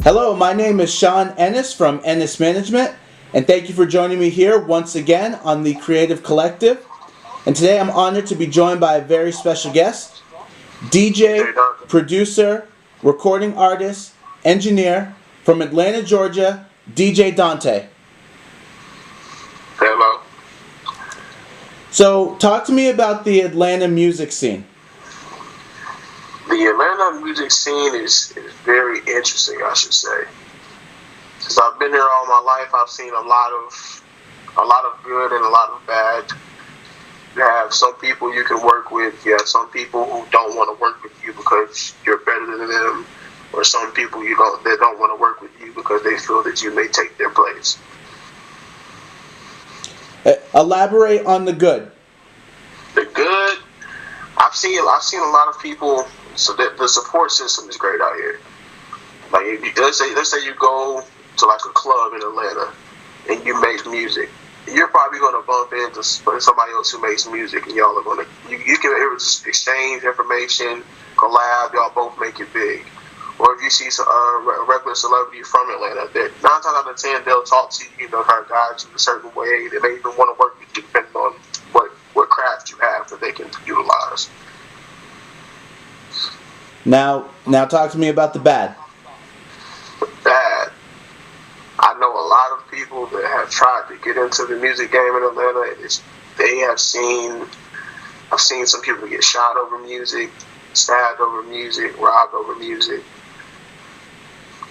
Hello, my name is Sean Ennis from Ennis Management, and thank you for joining me here once again on the Creative Collective. And today I'm honored to be joined by a very special guest, DJ, producer, recording artist, engineer from Atlanta, Georgia, DJ Dontey. Hello. So, talk to me about the Atlanta music scene. The Atlanta music scene is very interesting, I should say. Since I've been here all my life, I've seen a lot of good and a lot of bad. You have some people you can work with. You have some people who don't want to work with you because you're better than them, or some people they don't want to work with you because they feel that you may take their place. Elaborate on the good. The good, I've seen a lot of people. So the support system is great out here. Like let's say you go to like a club in Atlanta and you make music. You're probably going to bump into somebody else who makes music, and y'all are going to you can exchange information, collab. Y'all both make it big. Or if you see a regular celebrity from Atlanta, that 9 times out of 10 they'll talk to you, try to guide you a certain way. They may even want to work with you depending on what craft you have that they can utilize. Now talk to me about the bad. Bad. I know a lot of people that have tried to get into the music game in Atlanta. I've seen some people get shot over music, stabbed over music, robbed over music.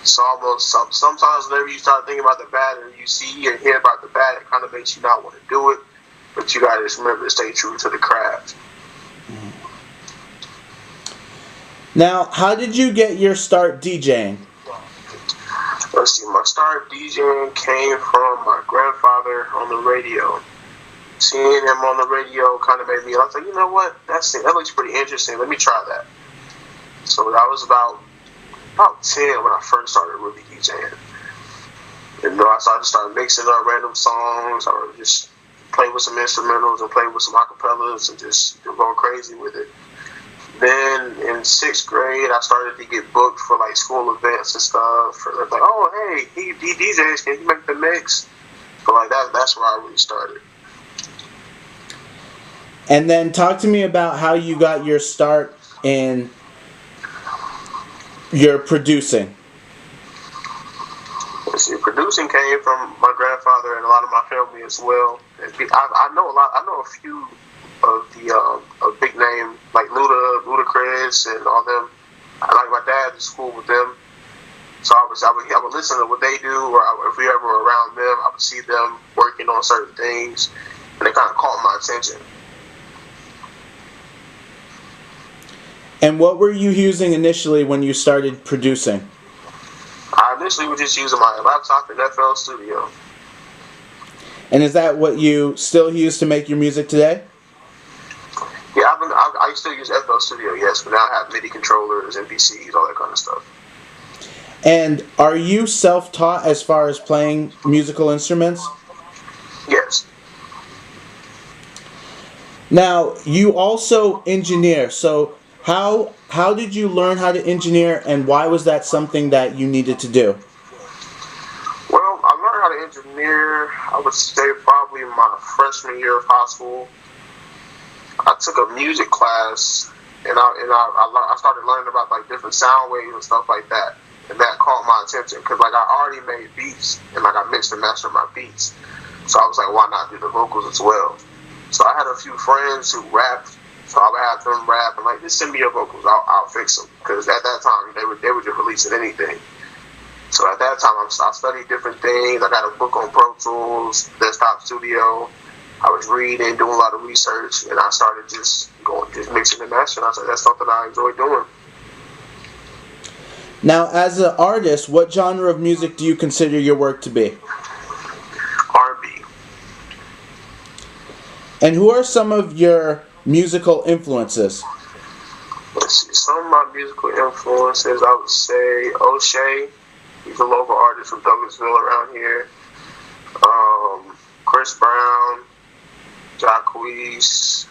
It's almost sometimes whenever you start thinking about the bad and you see or hear about the bad, it kind of makes you not want to do it. But you gotta just remember to stay true to the craft. Now, how did you get your start DJing? Let's see, my start DJing came from my grandfather on the radio. Seeing him on the radio kind of made me, I was like, you know what, that looks pretty interesting, let me try that. So I was about 10 when I first started really DJing. And I started mixing up random songs, I would just play with some instrumentals and play with some acapellas and just go crazy with it. Then in 6th grade, I started to get booked for like school events and stuff. And they're like, oh, hey, he DJs, can you make the mix? But like that's where I really started. And then talk to me about how you got your start in your producing. Let's see, producing came from my grandfather and a lot of my family as well. I know a few of the big name like Ludacris and all them. Like my dad is cool with them, so I would listen to what they do, or if we ever were around them, I would see them working on certain things, and it kind of caught my attention. And what were you using initially when you started producing? I initially was just using my laptop in FL Studio. And is that what you still use to make your music today? Yeah, I still use FL Studio, yes, but now I have MIDI controllers, MPCs, all that kind of stuff. And are you self-taught as far as playing musical instruments? Yes. Now, you also engineer, so how did you learn how to engineer, and why was that something that you needed to do? Well, I learned how to engineer, I would say probably my freshman year of high school. I took a music class, and I started learning about like different sound waves and stuff like that, and that caught my attention because like I already made beats and like I mixed and mastered my beats, so I was like, why not do the vocals as well? So I had a few friends who rapped, so I would have them rap and like, just send me your vocals, I'll fix them, because at that time they were just releasing anything. So at that time I studied different things. I got a book on Pro Tools, Desktop Studio. I was reading, doing a lot of research, and I started just mixing and mastering. I said, that's something I enjoy doing. Now, as an artist, what genre of music do you consider your work to be? R&B. And who are some of your musical influences? Let's see, some of my musical influences, I would say O'Shea. He's a local artist from Douglasville around here. Chris Brown, Jacquees,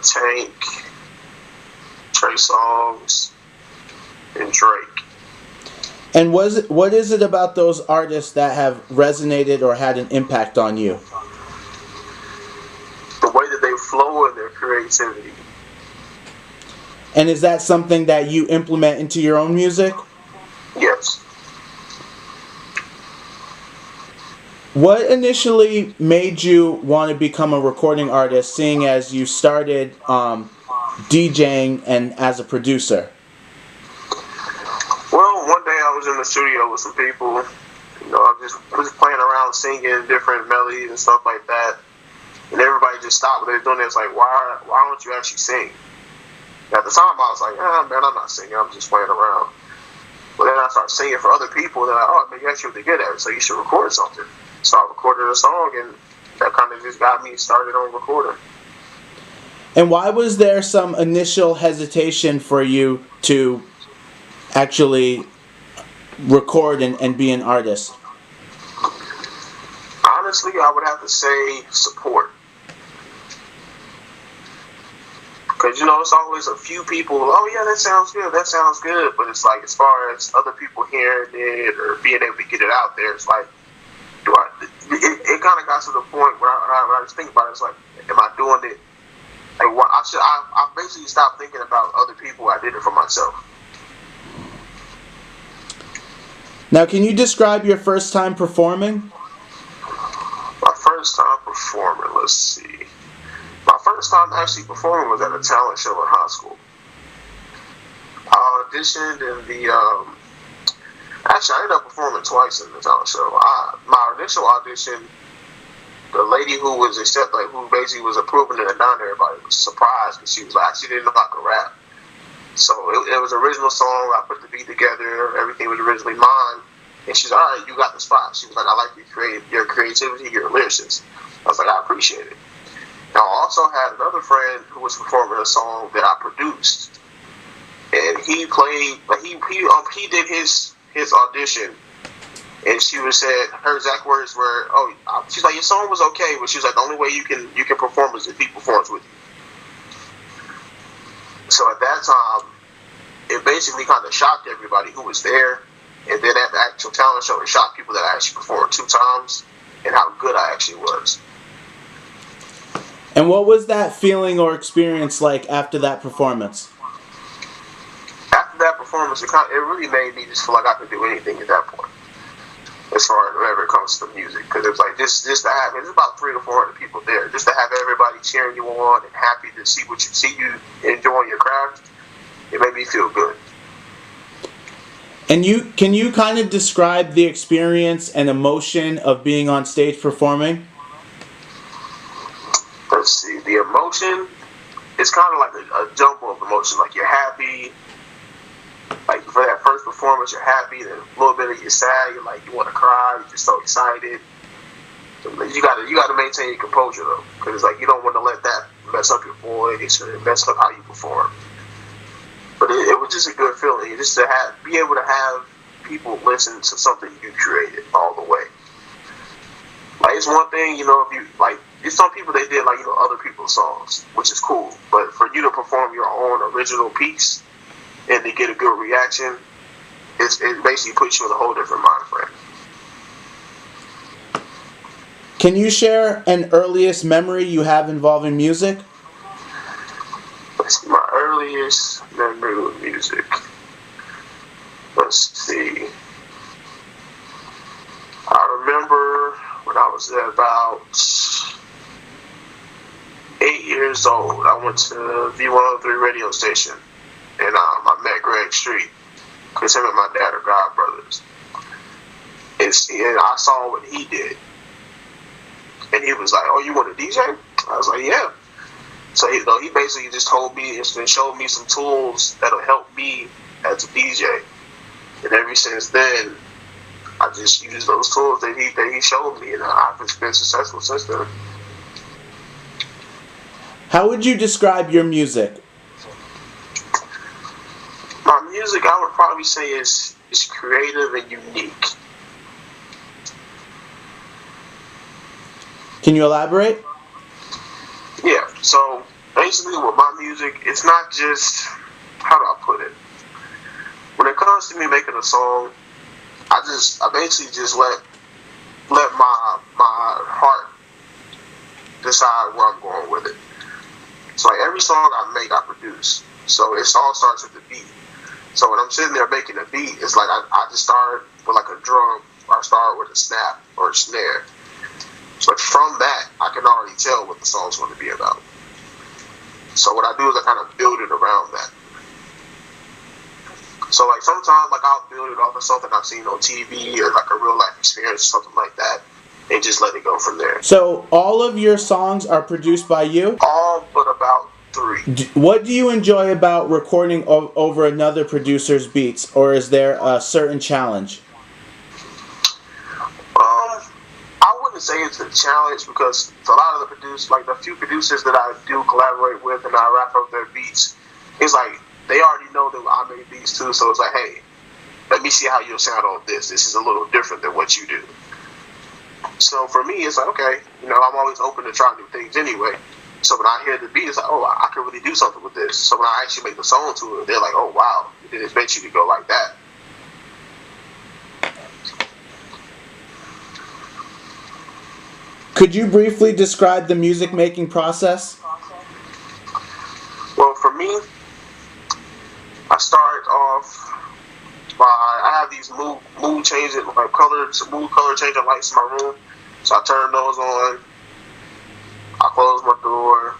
Tank, Trey Songz, and Drake. And what is it about those artists that have resonated or had an impact on you? The way that they flow and their creativity. And is that something that you implement into your own music? Yes. What initially made you want to become a recording artist, seeing as you started DJing and as a producer? Well, one day I was in the studio with some people. You know, I was playing around singing different melodies and stuff like that. And everybody just stopped what they were doing. It's like, why don't you actually sing? At the time, I was like, man, I'm not singing. I'm just playing around. But then I started singing for other people. And they're like, oh, man, you're actually really good at it, so you should record something. So I recorded a song, and that kind of just got me started on recording. And why was there some initial hesitation for you to actually record and be an artist? Honestly, I would have to say support. Because, you know, it's always a few people, oh, yeah, that sounds good. But it's like, as far as other people hearing it or being able to get it out there, it's like, it kind of got to the point where when I was thinking about it, it's like, am I doing it? Like, what I basically stopped thinking about other people. I did it for myself. Now, can you describe your first time performing? My first time performing, let's see. My first time actually performing was at a talent show in high school. I auditioned in the, actually I ended up performing twice in the talent show. My initial audition, the lady who was who basically was approving it and down there, everybody was surprised because she was like, she didn't know I could rap. So it was an original song. I put the beat together. Everything was originally mine. And she's like, all right, you got the spot. She was like, I like your creativity, your lyricists. I was like, I appreciate it. Now, I also had another friend who was performing a song that I produced. And he played, like he did his audition. And she said, her exact words were, she's like, your song was okay, but she's like, the only way you can perform is if he performs with you. So at that time, it basically kind of shocked everybody who was there. And then at the actual talent show, it shocked people that I actually performed 2 times and how good I actually was. And what was that feeling or experience like after that performance? After that performance, it really made me just feel like I could do anything at that point, as far as whenever it comes to music. Because it was like, just to have, there's about 300 to 400 people there, just to have everybody cheering you on and happy to see you enjoying your craft, it made me feel good. And can you kind of describe the experience and emotion of being on stage performing? Let's see, the emotion is kind of like a jumble of emotion. Like, you're happy. Like, for that first performance, you're happy. Then a little bit of you're sad. You're like, you want to cry. You're just so excited. So you gotta maintain your composure though, because it's like you don't want to let that mess up your voice or mess up how you perform. But it was just a good feeling, just to be able to have people listen to something you created all the way. Like, it's one thing, you know, if you like, there's some people they did like, you know, other people's songs, which is cool. But for you to perform your own original piece and to get a good reaction, it basically puts you in a whole different mind frame. Can you share an earliest memory you have involving music? Let's see, my earliest memory with music. Let's see. I remember when I was about 8 years old, I went to V103 radio station, and I met Greg Street, because him and my dad are godbrothers. And I saw what he did. And he was like, oh, you want to DJ? I was like, yeah. So he basically just told me and showed me some tools that'll help me as a DJ. And ever since then, I just used those tools that he showed me, and I've been successful since then. How would you describe your music? My music, I would probably say, is creative and unique. Can you elaborate? Yeah, so basically with my music, it's not just, how do I put it? When it comes to me making a song, I basically just let my heart decide where I'm going with it. So like every song I make, I produce. So it all starts with the beat. So when I'm sitting there making a beat, it's like I just start with like a drum, or I start with a snap or a snare. But from that, I can already tell what the song's going to be about. So what I do is I kind of build it around that. So like sometimes like I'll build it off of something I've seen on TV or like a real life experience or something like that, and just let it go from there. So all of your songs are produced by you? All but about 3. What do you enjoy about recording over another producer's beats, or is there a certain challenge? I wouldn't say it's a challenge because a lot of the producers, like the few producers that I do collaborate with and I wrap up their beats, it's like they already know that I made beats too, so it's like, hey, let me see how you'll sound on this. This is a little different than what you do. So for me, it's like, okay, I'm always open to try new things anyway. So when I hear the beat, it's like, oh, I can really do something with this. So when I actually make the song to it, they're like, oh, wow, I didn't expect you to go like that. Could you briefly describe the music making process? Well, for me, I start off by, I have these mood changing, like mood color changing lights in my room. So I turn those on. I close my door,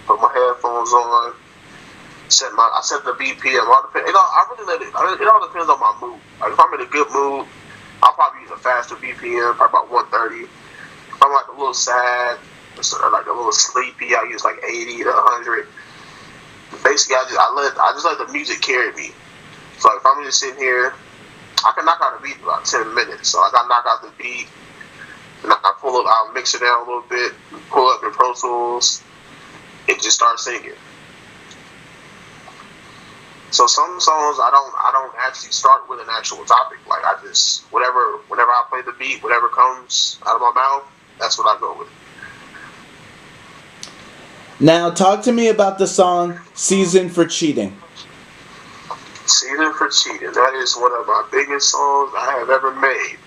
put my headphones on, I set the BPM. It all depends on my mood. Like if I'm in a good mood, I'll probably use a faster BPM, probably about 130. If I'm like a little sad, or like a little sleepy, I use like 80 to 100. Basically, I just let the music carry me. So if I'm just sitting here, I can knock out a beat in about 10 minutes. So I got to knock out the beat, and I'll mix it down a little bit, pull up in Pro Tools, and just start singing. So some songs I don't actually start with an actual topic. Like I just whenever I play the beat, whatever comes out of my mouth, that's what I go with. Now talk to me about the song "Season for Cheating." "Season for Cheating." That is one of my biggest songs I have ever made.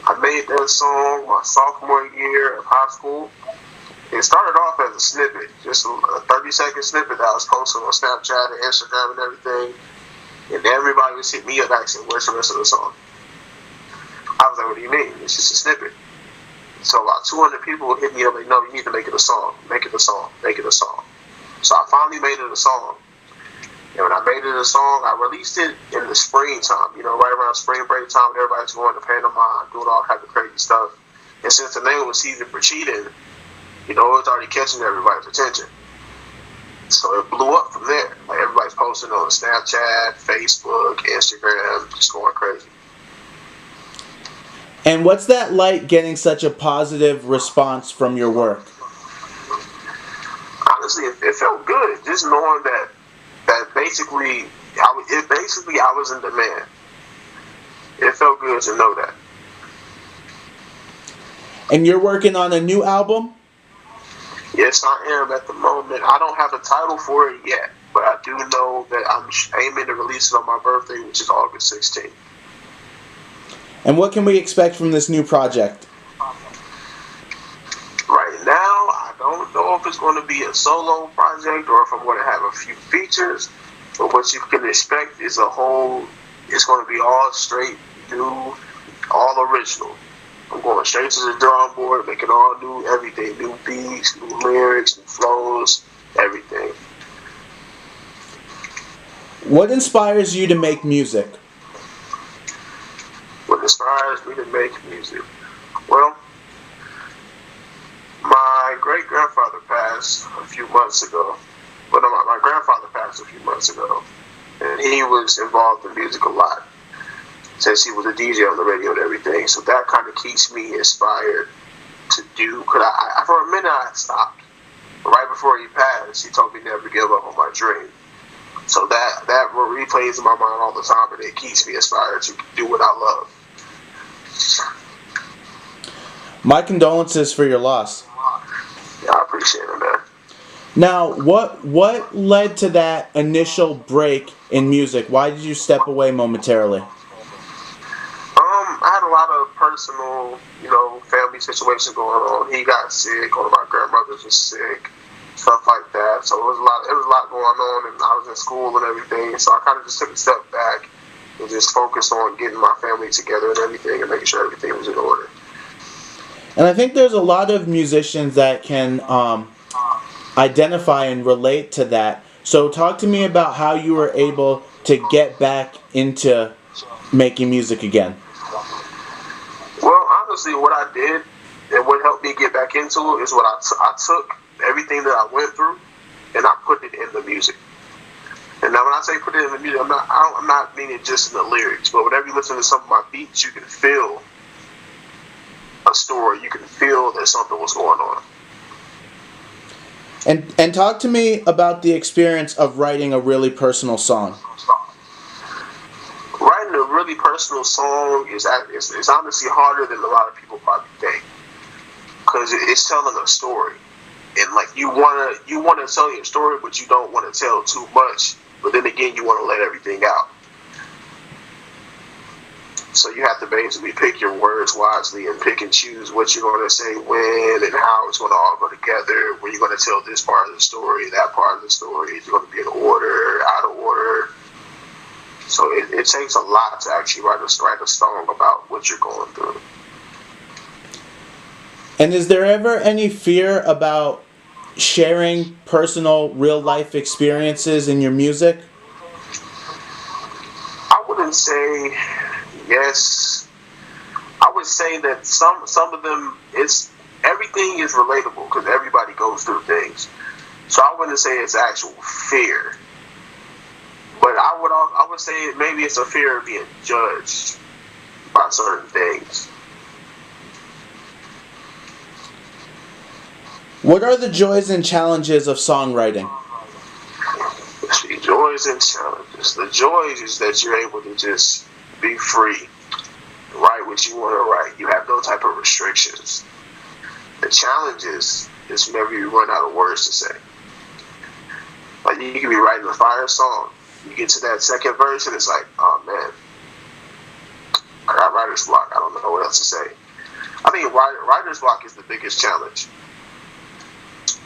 I made that song my sophomore year of high school. It started off as a snippet, just a 30-second snippet that I was posting on Snapchat and Instagram and everything. And everybody was hitting me up asking, where's the rest of the song? I was like, what do you mean? It's just a snippet. So about 200 people hit me up like, no, you need to make it a song. Make it a song. Make it a song. So I finally made it a song. And when I made it a song, I released it in the springtime, right around spring break time, when everybody's going to Panama, doing all kinds of crazy stuff. And since the name was Season for Cheating, it was already catching everybody's attention. So it blew up from there. Like everybody's posting on Snapchat, Facebook, Instagram, just going crazy. And what's that like getting such a positive response from your work? Honestly, it felt good. Just knowing that basically I was in demand. It felt good to know that. And you're working on a new album? Yes, I am at the moment. I don't have a title for it yet, but I do know that I'm aiming to release it on my birthday, which is August 16th. And what can we expect from this new project? Right now, I don't know if it's going to be a solo project or if I'm going to have a few features, but what you can expect is it's going to be all straight, new, all original. I'm going straight to the drawing board, making all new everything, new beats, new lyrics, new flows, everything. What inspires you to make music? What inspires me to make music? Well, my great-grandfather passed a few months ago. Well, no, my grandfather passed a few months ago, and he was involved in music a lot, since he was a DJ on the radio and everything. So that kind of keeps me inspired to do, because for a minute I stopped. But right before he passed, he told me never to give up on my dream. So that replays in my mind all the time, and it keeps me inspired to do what I love. My condolences for your loss. Yeah, I appreciate it, man. Now, what led to that initial break in music? Why did you step away momentarily? personal, family situation going on. He got sick. One of my grandmothers was sick. Stuff like that. So it was a lot going on, and I was in school and everything. So I kind of just took a step back and just focused on getting my family together and everything, and making sure everything was in order. And I think there's a lot of musicians that can identify and relate to that. So talk to me about how you were able to get back into making music again. Well, honestly, what I did and what helped me get back into it is what I took everything that I went through and I put it in the music. And now when I say put it in the music, I'm not meaning just in the lyrics, but whenever you listen to some of my beats, you can feel a story. You can feel that something was going on. And talk to me about the experience of writing a really personal song. Writing a really personal song is honestly harder than a lot of people probably think, because it's telling a story, and like you wanna tell your story, but you don't want to tell too much. But then again, you want to let everything out. So you have to basically pick your words wisely and pick and choose what you're going to say when and how it's going to all go together. When you're going to tell this part of the story, that part of the story, is going to be in order, out of order. So it takes a lot to actually write a song about what you're going through. And is there ever any fear about sharing personal, real-life experiences in your music? I wouldn't say yes. I would say that some of them, everything is relatable because everybody goes through things. So I wouldn't say it's actual fear, but I would say maybe it's a fear of being judged by certain things. What are the joys and challenges of songwriting? The joys and challenges. The joys is that you're able to just be free, write what you want to write. You have no type of restrictions. The challenges is whenever you run out of words to say. Like you can be writing a fire song, you get to that second verse and it's like, oh man, I got writer's block. I don't know what else to say. I think writer's block is the biggest challenge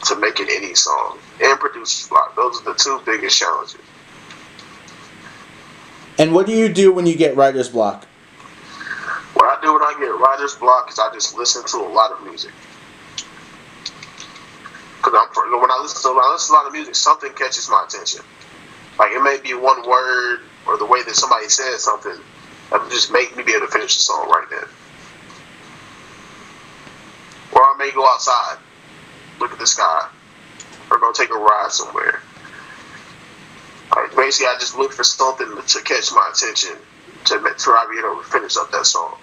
to making any song, and producer's block. Those are the two biggest challenges. And what do you do when you get writer's block? What I do when I get writer's block is I just listen to a lot of music. Because when I listen to a lot of music, something catches my attention. Like it may be one word or the way that somebody said something that would just make me be able to finish the song right then. Or I may go outside, look at the sky, or go take a ride somewhere. Like basically, I just look for something to catch my attention to be able to finish up that song.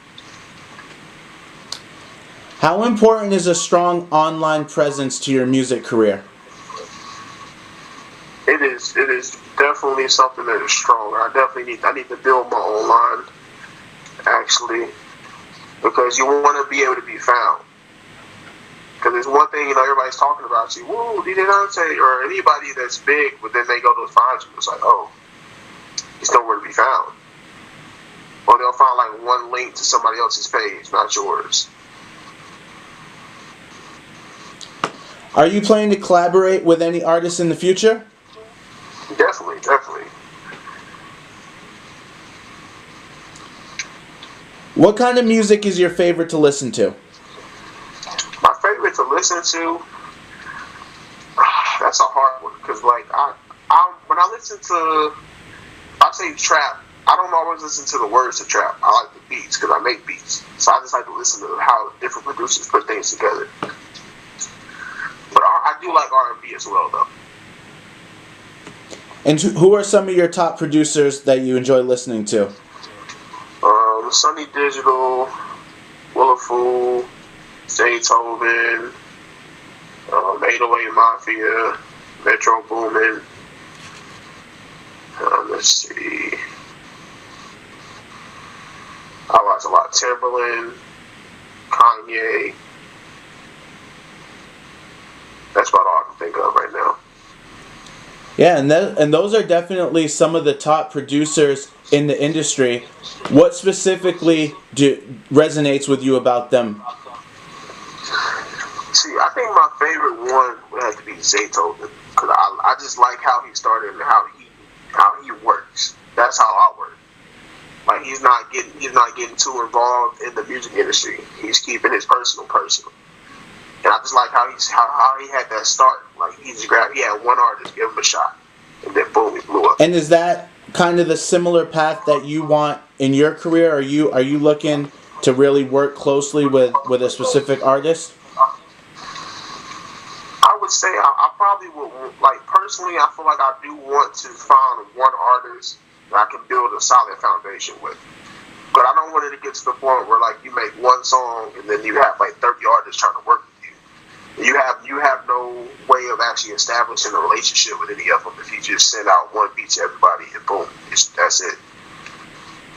How important is a strong online presence to your music career? It is definitely something that is strong. I need to build my own line, actually, because you want to be able to be found. Because there's one thing, everybody's talking about you. Woo, DJ Dontey, or anybody that's big, but then they go to find you. It's like, oh, he's nowhere to be found. Or they'll find like one link to somebody else's page, not yours. Are you planning to collaborate with any artists in the future? Definitely. What kind of music is your favorite to listen to? My favorite to listen to, that's a hard one, because like when I listen to, I say trap, I don't always listen to the words of trap. I like the beats because I make beats, so I just like to listen to how different producers put things together. But I do like R&B as well, though. And who are some of your top producers that you enjoy listening to? Sunny Digital, Willa Fool, Zaytoven, 808 Mafia, Metro Boomin. Let's see. I watch a lot of Timberland, Kanye. That's about all I can think of right now. Yeah, and those are definitely some of the top producers in the industry. What specifically resonates with you about them? See, I think my favorite one would have to be Zaytoven because I just like how he started and how he works. That's how I work. Like he's not getting too involved in the music industry. He's keeping his personal. And I just like how he had that start. Like he had one artist, give him a shot, and then boom, he blew up. And is that kind of the similar path that you want in your career? Are you looking to really work closely with a specific artist? I would say I probably would, like, personally, I feel like I do want to find one artist that I can build a solid foundation with. But I don't want it to get to the point where, like, you make one song and then you have like 30 artists trying to work with you. You have no way of actually establishing a relationship with any of them if you just send out one beat to everybody and boom, that's it.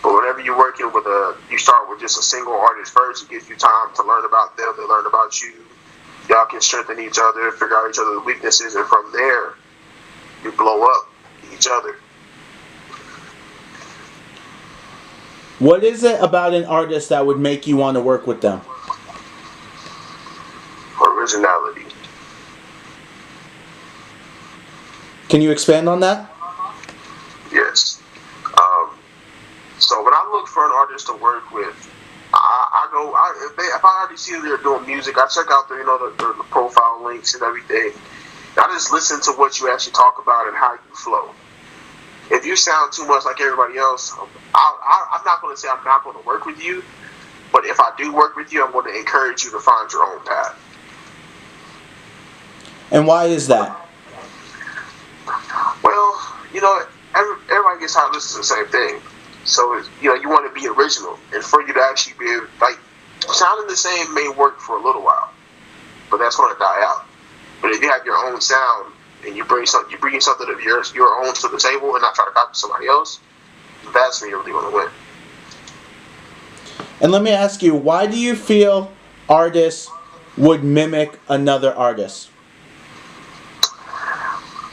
But whenever you're working with you start with just a single artist first. It gives you time to learn about them, they learn about you. Y'all can strengthen each other, figure out each other's weaknesses, and from there, you blow up each other. What is it about an artist that would make you want to work with them? Originality. Can you expand on that? Yes. So when I look for an artist to work with, if I already see they're doing music, I check out the profile links and everything. I just listen to what you actually talk about and how you flow. If you sound too much like everybody else, I'm not going to say I'm not going to work with you, but if I do work with you, I'm going to encourage you to find your own path. And why is that? Well, everybody gets how to listen to the same thing. So, you want to be original. And for you to actually be, like, sounding the same may work for a little while, but that's going to die out. But if you have your own sound and you bring something of your own to the table and not try to copy somebody else, that's when you're really going to win. And let me ask you, why do you feel artists would mimic another artist?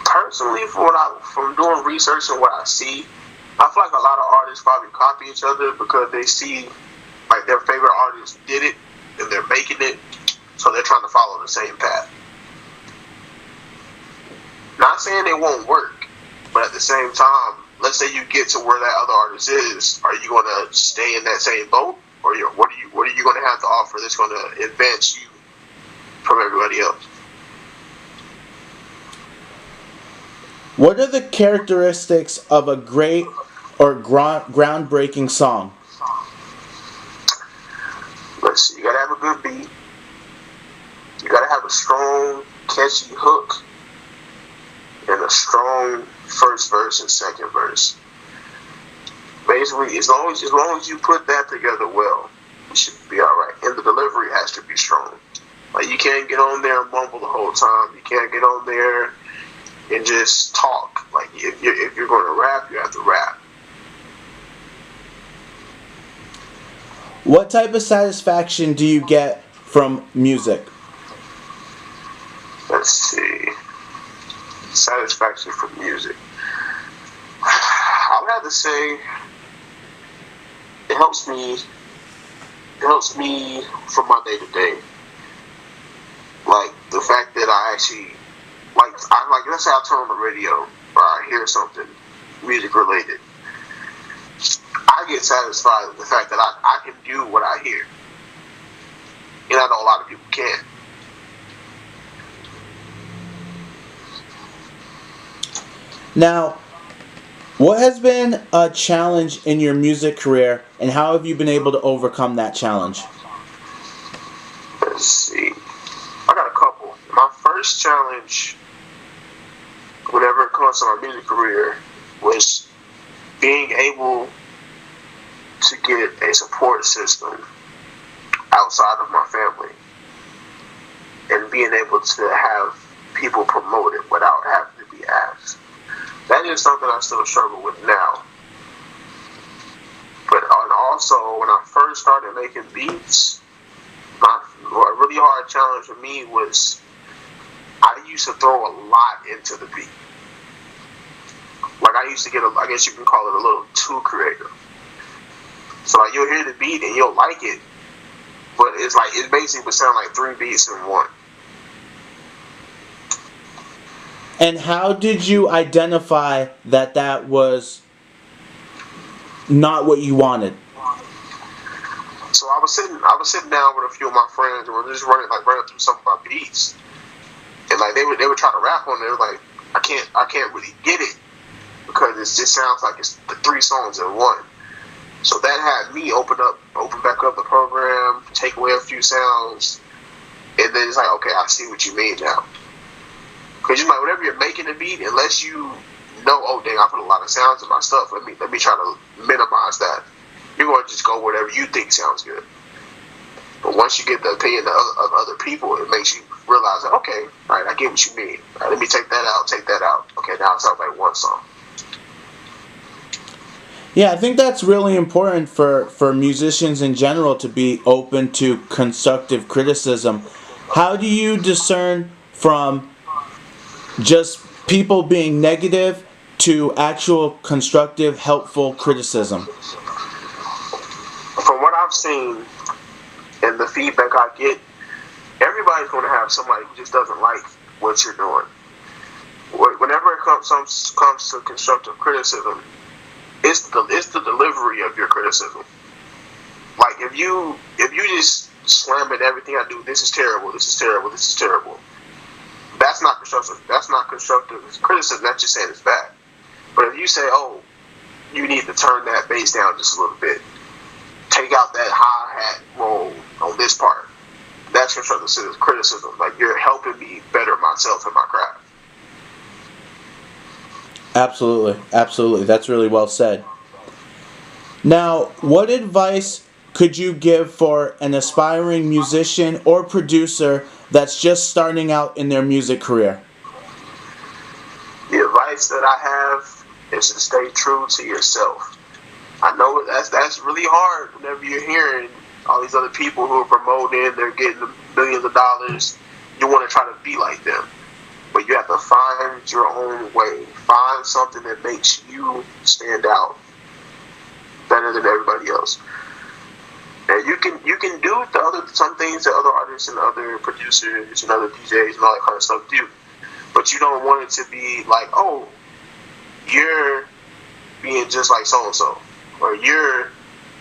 Personally, from doing research and what I see, I feel like a lot of artists probably copy each other because they see like their favorite artist did it and they're making it, so they're trying to follow the same path. Not saying it won't work, but at the same time, let's say you get to where that other artist is, are you going to stay in that same boat, or what are you going to have to offer that's going to advance you from everybody else? What are the characteristics of a great or groundbreaking song? Let's see, you gotta have a good beat. You gotta have a strong, catchy hook, and a strong first verse and second verse. Basically, as long as you put that together well, you should be all right. And the delivery has to be strong. Like, you can't get on there and mumble the whole time. You can't get on there and just talk. Like, if you're going to rap, you have to rap. What type of satisfaction do you get from music? Let's see. Satisfaction from music. I would have to say it helps me for my day to day. Like, the fact that I actually let's say I turn on the radio or I hear something music related. I get satisfied with the fact that I can do what I hear. And I know a lot of people can't. Now, what has been a challenge in your music career, and how have you been able to overcome that challenge? Let's see. I got a couple. My first challenge, whenever it comes to my music career, was being able to get a support system outside of my family and being able to have people promote it without having to be asked. That is something I still struggle with now. But also, when I first started making beats, a really hard challenge for me was I used to throw a lot into the beat. I used to get, I guess you can call it a little too creative. So like you'll hear the beat and you'll like it, but it's like it basically would sound like 3 beats in one. And how did you identify that that was not what you wanted? So I was sitting down with a few of my friends and we were just running through some of my beats, and like they were trying to rap on it. They were like, I can't really get it because it just sounds like it's the 3 songs in one. So that had me open back up the program, take away a few sounds, and then it's like, okay, I see what you mean now. Because you like whenever you're making a beat, unless you know, oh dang, I put a lot of sounds in my stuff. Let me try to minimize that. You're going to just go whatever you think sounds good. But once you get the opinion of other people, it makes you realize that, okay, all right, I get what you mean. All right, let me take that out. Okay, now it sounds like one song. Yeah, I think that's really important for musicians in general to be open to constructive criticism. How do you discern from just people being negative to actual constructive, helpful criticism? From what I've seen and the feedback I get, everybody's going to have somebody who just doesn't like what you're doing. Whenever it comes to constructive criticism, it's the delivery of your criticism. Like if you just slam at everything I do, this is terrible, this is terrible, this is terrible. That's not constructive. That's not constructive criticism. That's just saying it's bad. But if you say, oh, you need to turn that bass down just a little bit, take out that hi-hat roll on this part, that's constructive criticism. Like you're helping me better myself and my craft. Absolutely. That's really well said. Now, what advice could you give for an aspiring musician or producer that's just starting out in their music career? The advice that I have is to stay true to yourself. I know that's really hard whenever you're hearing all these other people who are promoting, they're getting millions of dollars. You want to try to be like them. But you have to find your own way. Find something that makes you stand out better than everybody else. And you can do some things that other artists and other producers and other DJs and all that kind of stuff do. But you don't want it to be like, oh, you're being just like so and so, or you're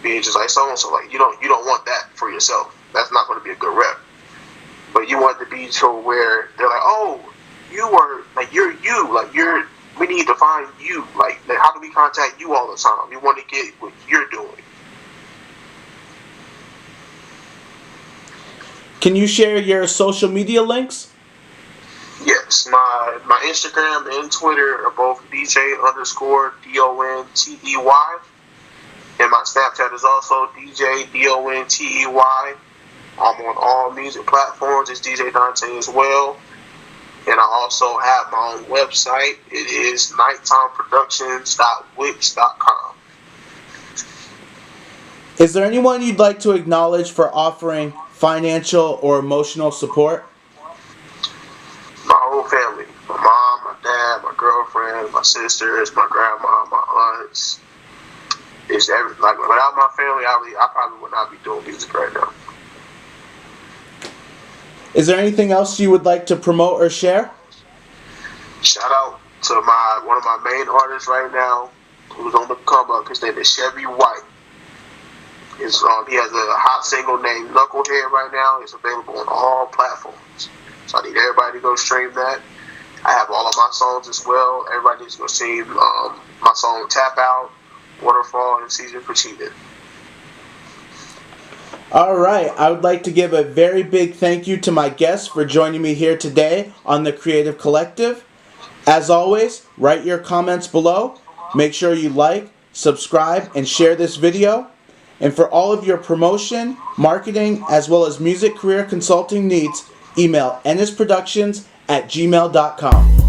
being just like so and so. Like you don't want that for yourself. That's not going to be a good rep. But you want it to be to where they're like, oh, you were like you're you, like you're. We need to find you. Like how do we contact you all the time? We want to get what you're doing. Can you share your social media links? Yes, my Instagram and Twitter are both DJ_DONTEY, and my Snapchat is also DJ_DONTEY. I'm on all music platforms. It's DJ Dontey as well. And I also have my own website. It is nighttimeproductions.wix.com. Is there anyone you'd like to acknowledge for offering financial or emotional support? My whole family. My mom, my dad, my girlfriend, my sisters, my grandma, my aunts. It's everything. Like without my family, I probably would not be doing music right now. Is there anything else you would like to promote or share? Shout out to one of my main artists right now who's on the come up. His name is Chevy White. He has a hot single named Knucklehead right now. It's available on all platforms. So I need everybody to go stream that. I have all of my songs as well. Everybody needs to go stream my song Tap Out, Waterfall, and Season for Cheating. All right, I would like to give a very big thank you to my guests for joining me here today on the Creative Collective. As always, write your comments below. Make sure you like, subscribe, and share this video. And for all of your promotion, marketing, as well as music career consulting needs, email ennisproductions@gmail.com.